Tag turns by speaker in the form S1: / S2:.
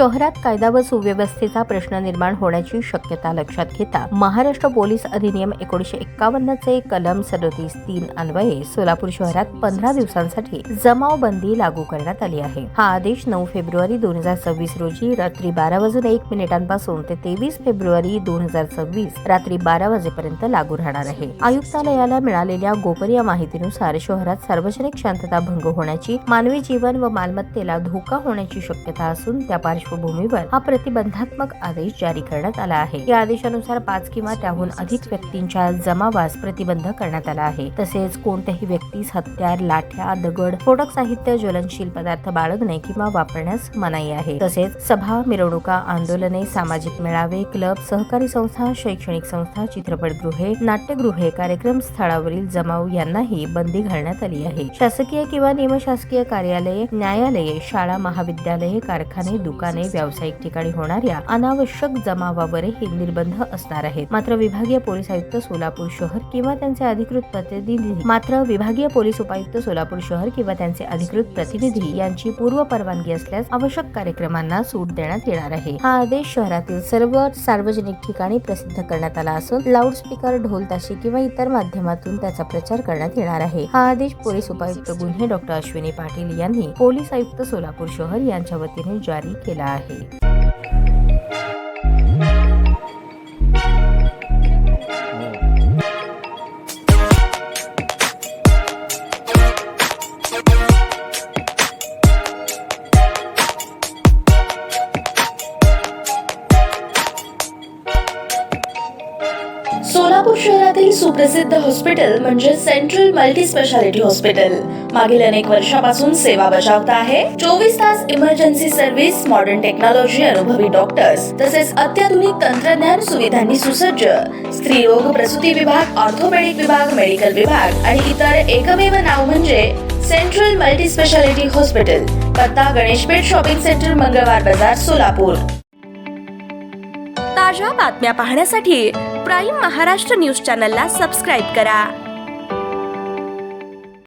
S1: शहरात कायदा व सुव्यवस्थेचा प्रश्न निर्माण होण्याची शक्यता लक्षात घेता महाराष्ट्र पोलीस अधिनियम 1951 चे कलम 37(3) अन्वये सोलापूर शहरात 15 दिवसांसाठी जमावबंदी लागू करण्यात आली आहे। हा आदेश 9 फेब्रुवारी 2026 रोजी रात्री 12:01 पासून ते 23 फेब्रुवारी 2026 रात्री 12 वाजेपर्यंत लागू राहणार आहे। आयुक्तालयाला मिळालेल्या गोपनीय माहितीनुसार शहरात सार्वजनिक शांतता भंग होण्याची, मानवी जीवन व मालमत्तेला धोका होण्याची शक्यता असून त्या पार्श्वभूमीवर हा प्रतिबंधात्मक आदेश जारी करण्यात आला आहे। या आदेशानुसार 5 किंवा त्याहून अधिक व्यक्तींच्या जमावास प्रतिबंध करण्यात आला आहे। तसेच कोणत्याही व्यक्तीस हत्यार, लाठ्या, दगड, स्फोटक साहित्य, ज्वलनशील पदार्थ बाळगणे किंवा वापरण्यास मनाई आहे। तसेच सभा, मिरवणुका, आंदोलने, सामाजिक मेळावे, क्लब, सहकारी संस्था, शैक्षणिक संस्था, चित्रपटगृहे, नाट्यगृहे, कार्यक्रम स्थळावरील जमाव यांनाही बंदी घालण्यात आली आहे। शासकीय किंवा निमशासकीय कार्यालये, न्यायालये, शाळा, महाविद्यालये, कारखाने, दुकाने, व्यावसायिक ठिकाणी होणाऱ्या अनावश्यक जमावावरही निर्बंध असणार आहेत। मात्र विभागीय पोलीस आयुक्त सोलापूर शहर किंवा त्यांचे अधिकृत प्रतिनिधी यांची पूर्व परवानगी असल्यास आवश्यक कार्यक्रमांना सूट देण्यात येणार आहे। हा आदेश शहरातील सर्व सार्वजनिक ठिकाणी प्रसिद्ध करण्यात आला असून लाऊडस्पीकर, ढोल ताशे किंवा इतर माध्यमातून त्याचा प्रचार करण्यात येणार आहे। हा आदेश पोलीस उपायुक्त गुन्हे डॉ. अश्विनी पाटील यांनी पोलीस आयुक्त सोलापूर शहर यांच्या वतीने जारी केला आहे।
S2: सोलापूर शहरातील सुप्रसिद्ध हॉस्पिटल म्हणजे सेंट्रल मल्टी स्पेशालिटी हॉस्पिटल मागील अनेक वर्षापासून सेवा बजावत आहे। 24 तास इमर्जन्सी सर्व्हिस, मॉडर्न टेक्नॉलॉजी, अनुभवी डॉक्टर्स तसेच अत्याधुनिक तंत्रज्ञान सुविधांनी सुसज्ज स्त्रीरोग, प्रसूती विभाग, ऑर्थोपेडिक विभाग, मेडिकल विभाग आणि इतर एकमेव नाव म्हणजे सेंट्रल मल्टी स्पेशालिटी हॉस्पिटल। पत्ता गणेशपेठ शॉपिंग सेंटर, मंगळवार बाजार, सोलापूर। ताज्या बातम्या पाहण्यासाठी प्राईम महाराष्ट्र न्यूज चॅनलला सबस्क्राईब करा।